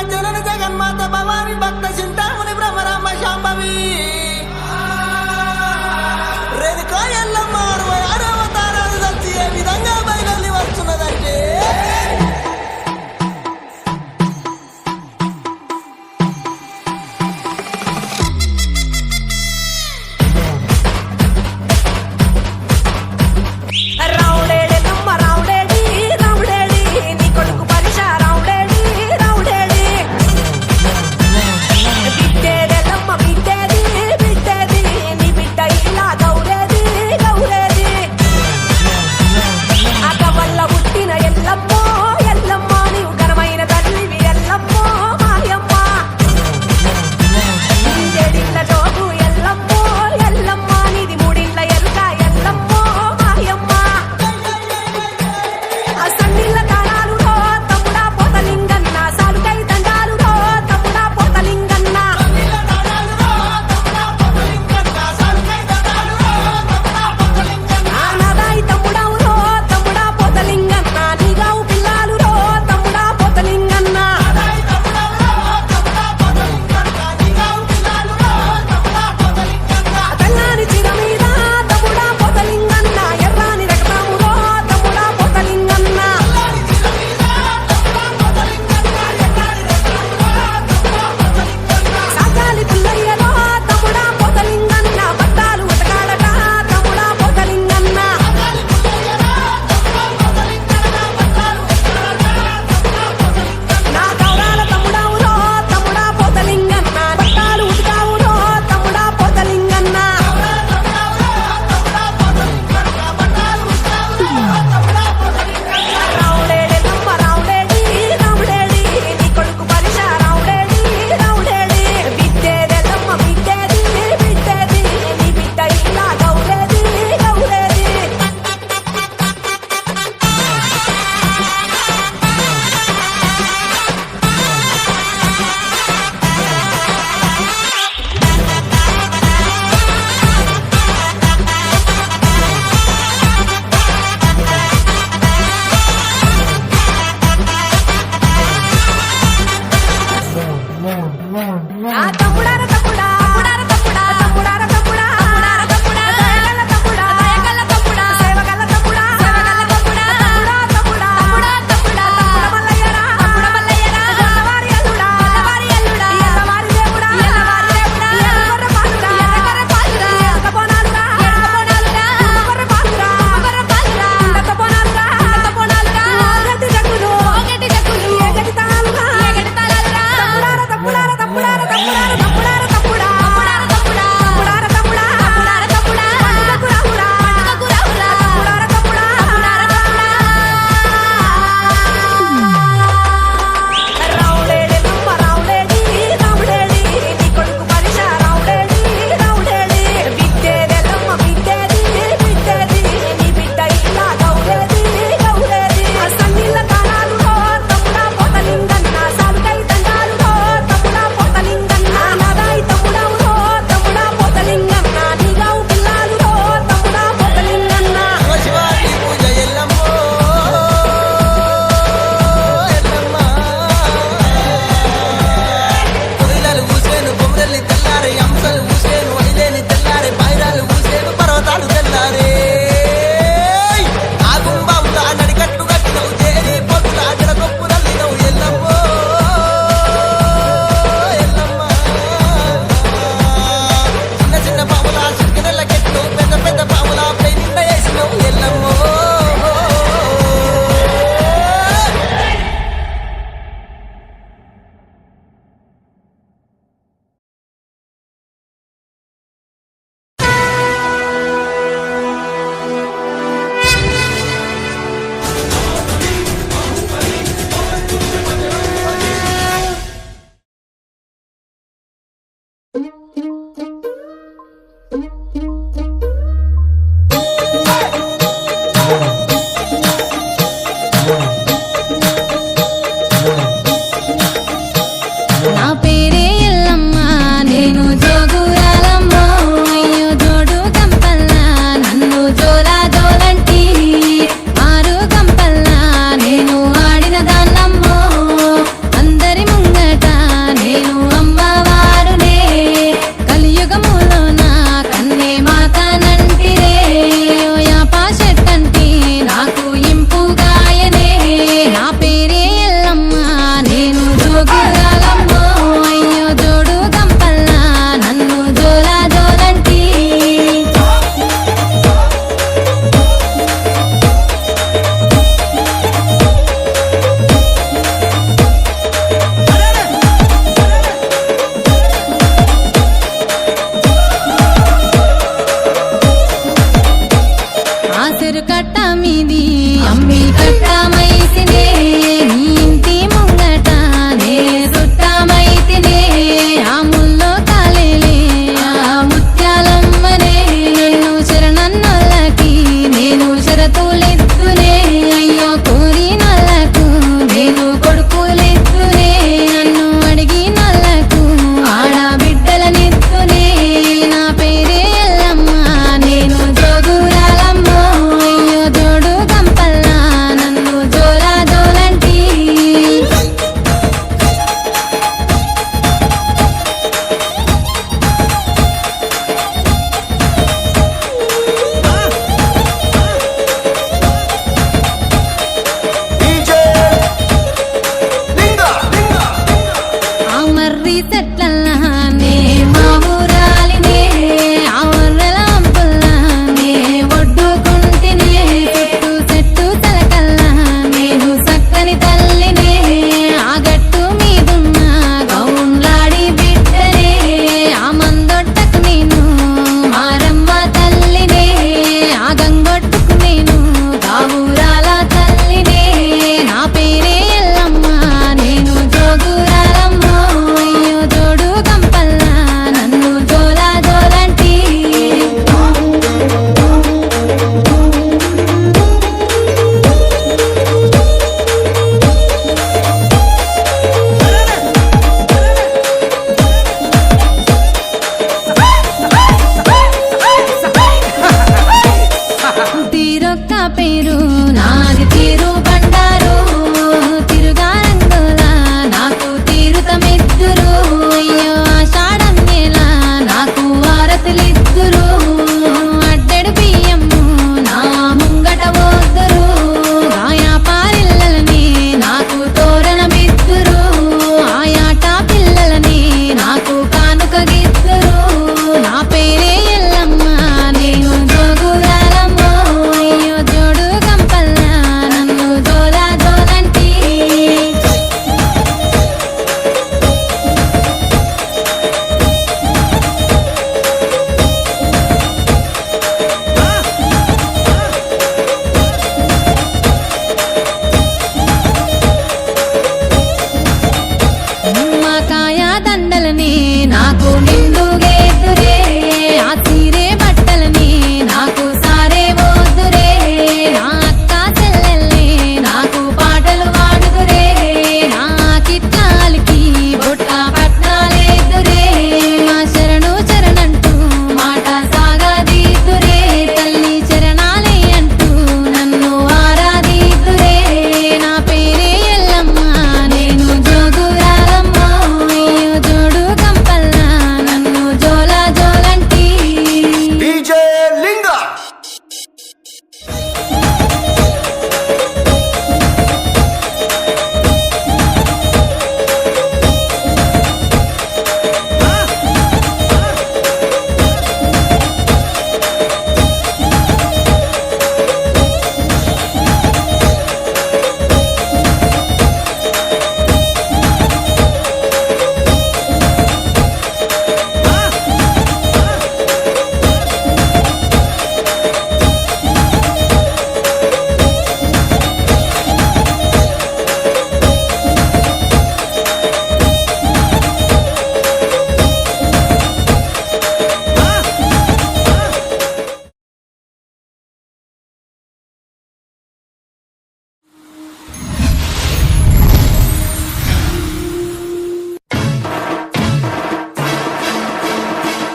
జనని జగన్మాత భవాని భక్త చింతామణి భ్రమరాంబ శాంభవి రేణుకా ఎల్లమ్మ 66 అవతారాలు వచ్చి ఏ విధంగా బయలుదేరి వస్తున్నదంటే సెట్లల్లానే మా ఊరాలినే ఆ వర్రలాంపుల్లానే ఒడ్డుకుంటినే చుట్టూ చెట్టు తలకల్లా నేను సక్కని తల్లినే ఆ గట్టు మీదున్న గౌన్లాడి బిడ్డనే ఆ మందొట్టకు నేను మారమ్మ తల్లినే ఆ గంగొట్టుకు నేను గావురాల తల్లినే నా పేరే ఎల్లమ్మ నేను జోగురాలమ్మ అయ్యో జోడు కంపల్లా నన్ను జోలా జోలంటి తీరొక్క పేరు నాది తీరు బండారు తిరుగారంగులా నాకు తీరుతమిద్దురు అయ్యో ఆషాఢం నెల నాకు వారతులిద్దురు అడ్డెడు బియ్యము నా ముంగట వద్దురు ఆయా పారిల్లలని నాకు తోరణ బిద్దురు ఆయాట పిల్లలని నాకు కానుక గిద్దురు నా పేరే ఎల్లమ్మ నేను జోగురాలమ్మ అయ్యో జోడు కంపల్లా నన్ను జోలా జోలంటి నిమ్మకాయ దండలని నాకు నిండుగేద్దురే ఆ చీరే బట్టలని నాకు సారే వద్దురే నా అక్క చెల్లెల్ని నాకు పాటలు పాడుదురే నా కిట్లాలకి బుట్ట పట్నాలేదురే మా శరణు చరణంటూ మాట సాగదీదురే తల్లి చరణాలే అంటూ నన్ను ఆరాధీదురే నా పేరే ఎల్లమ్మ నేను జోగురాలమ్మ అయ్యో జోడు కంపల్లా నన్ను జోలా జోలంటి డీజే లింగా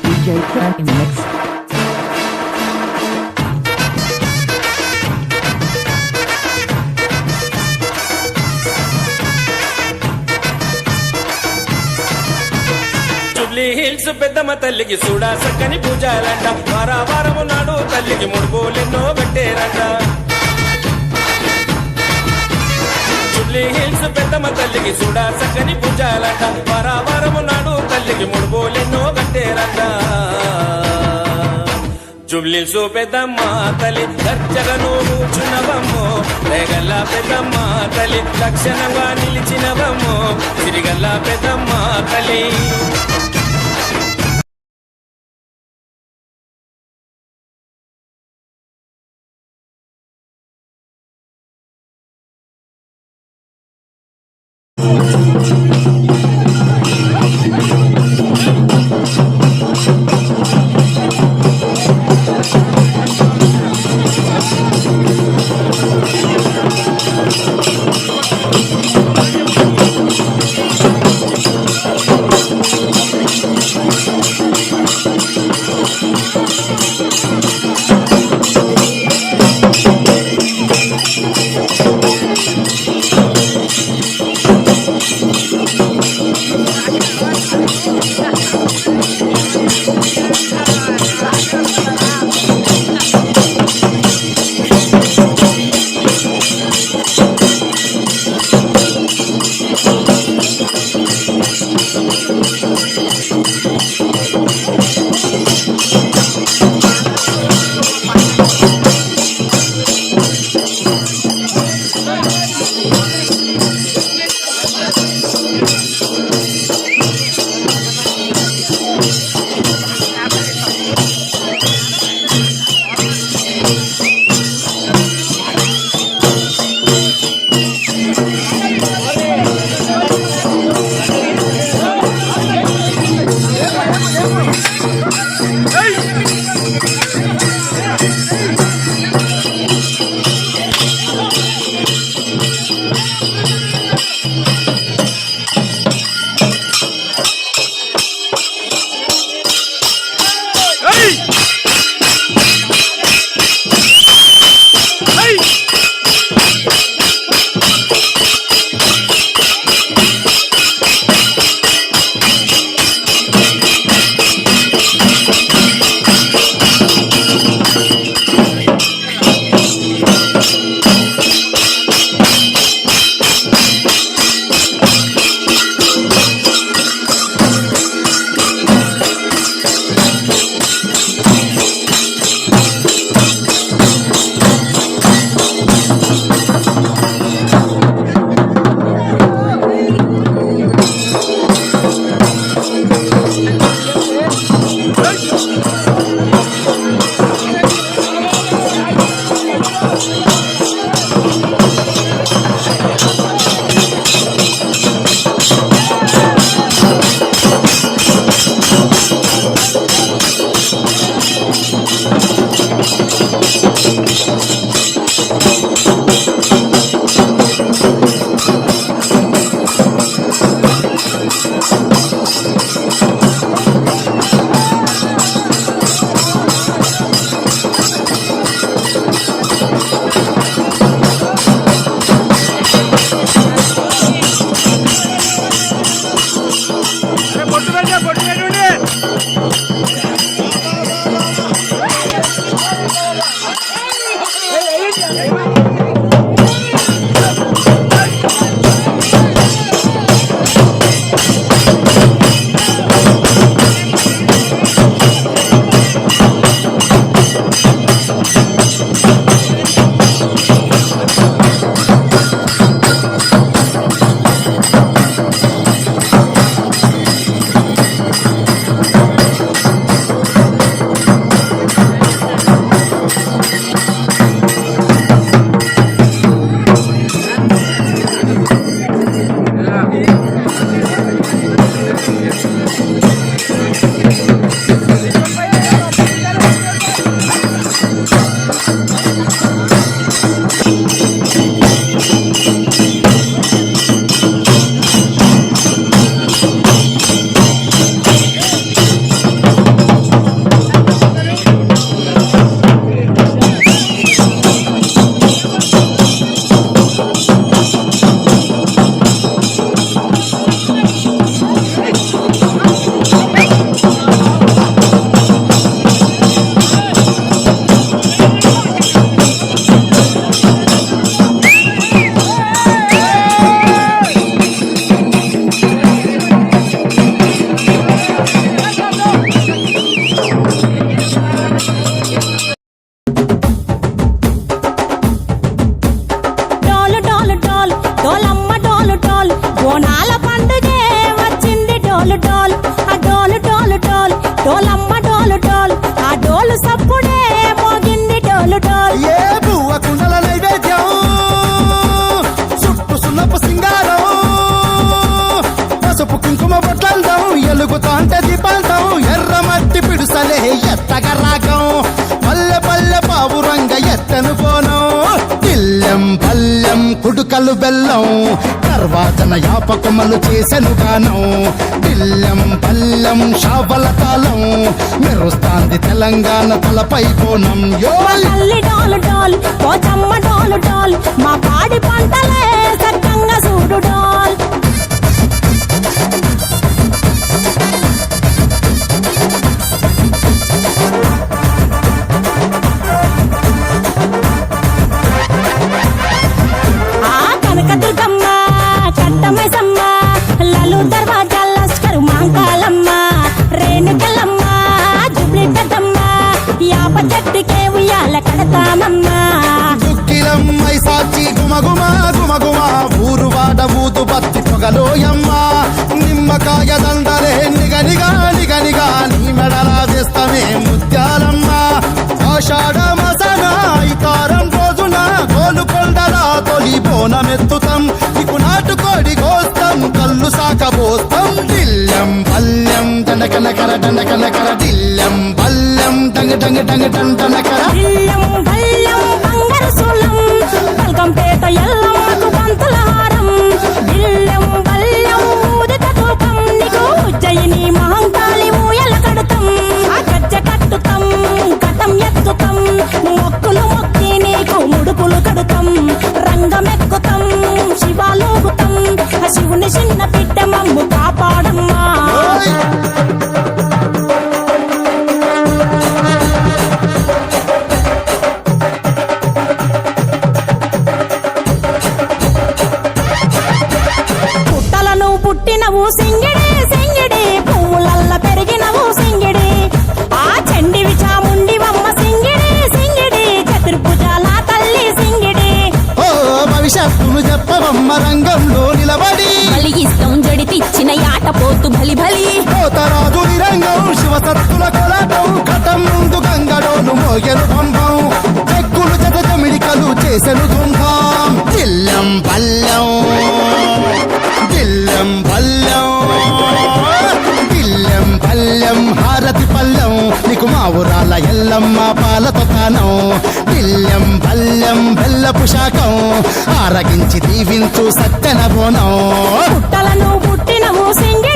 DJ Cran in the mix. Jubilee Hills Peddamma తల్లికి చూడా సక్కని పూజాలంట వారము నాడు తల్లికి ముడుపులెన్నో పెట్టేరంట జూబ్లీ హిల్స్ పెద్దమ్మ తల్లికి చూడా సక్కని పూజాలంట వారము నాడు తల్లికి ముడుపులెన్నో కట్టేరంట జూబ్లీహిల్స్ పెద్దమ్మ తల్లి దర్జగను కూర్చున్నవమ్మో రేగల్ల పెద్దమ్మ తల్లి లక్షణంగా నిలిచినవమ్మో సిరిగల్ల పెద్దమ్మ తల్లి డోలు డోలు ఆ డోలు డోలు డోలు డోలమ్మ డోలు డోలు ఆ డోలు సప్పుడే మోగింది డోలు డోలు ఏ పువ్వ కుండల నైవేద్యం చుట్టు సున్నపు సింగారం పసుపు కుంకుమ బొట్లందం ఎలుగుతాంటే దీపాంతం ఎర్ర మట్టి పిడుసలే ఎత్తగా రాగం పల్లె పల్లె పావురంగ ఎత్తను కోనం ఇల్లెం పల్లెం కుడుకలు బెల్లం తర్వాతన యాపకమలు చేసెను గానం ఇల్లెం పల్లెం షావల తాళం మెరుస్తాంది తెలంగాణ తలపై కోణం యో తల్లి డోలు డోలు పోచమ్మ డోలు డోలు మా పాడి పంటలే సక్కంగా చూడు డోల్ ఆ కనకదుర్గమ్మ కట్టమైసమ్మ లలు దర్వాజా లస్కరు మాంకాలమ్మ రేణుకలమ్మ జుబ్లి పెద్దమ్మ యాప చెట్టుకే ఉయ్యాల కడతామమ్మా దుక్కిలం మైసాచి గుమగుమ గుమగుమ ఊరు వాడ ఊదు బత్తి పొగలోయమ్మ నిమ్మకాయ దండలే నిగనిగా నిగనిగా నీ మెడలా వేస్తమే ముత్యాలమ్మ ఆషాఢ మసన ఇతారం రోజున గోలుకొండలా తొలి బోనమెత్తుతాం నీకు నాటుకోడి కోస్తాం కళ్ళు సాకబోస్తాం దిల్లం పల్లెం దండకనకర దండకనకర దిల్లం పల్లెం డంగ డంగ డంగ డండనకర ఇల్లం బల్లం బంగారు సూలం పల్కంపేట ఎల్లమ్మకు పంతుల హారం ఇల్లం బల్లం ఊదిత తూపం నీకు ఉజ్జయిని మహంకాళి ఊయల కడతాం ఆ గజ్జ కట్టుతాం కటం ఎత్తుతాం మొక్కులు మొక్కి నీకు ముడుపులు కడుతాం రంగమెక్కుతాం శివాలోగుతాం ఆ శివుని చిన్న బిడ్డ మమ్ము కాపాడమ్మా పుట్టలను పుట్టినవు సింగిడి సింగిడి పువ్వులల్ల పెరిగినవు సింగిడి ఆ చండివి చాముండివమ్మ సింగిడి సింగిడి చతుర్భుజాల తల్లి సింగిడి ఓ భవిష్యత్తును చెప్పవమ్మ రంగంలో నిలబడి బలిగిస్తాం జడితిచ్చిన యాట పోతు బలి బలి పోతరాజు నిరంగం శివసత్తుల కొలటం కటం ముందు గంగడోలు మోయను పంపం చెక్కులు జత జమిడికలు చేసెను దుంభం దిల్లం పల్లెం దిల్లం పల్లెం దిల్లం పల్లెం హారతి పల్లెం నీకు మా ఊరాల ఎల్లమ్మ పాలతో కానం దిల్లం పల్లెం బెల్లపు శాఖం ఆరగించి దీవించు సత్తెన బోనం పుట్టలను పుట్టినవు సింగిడి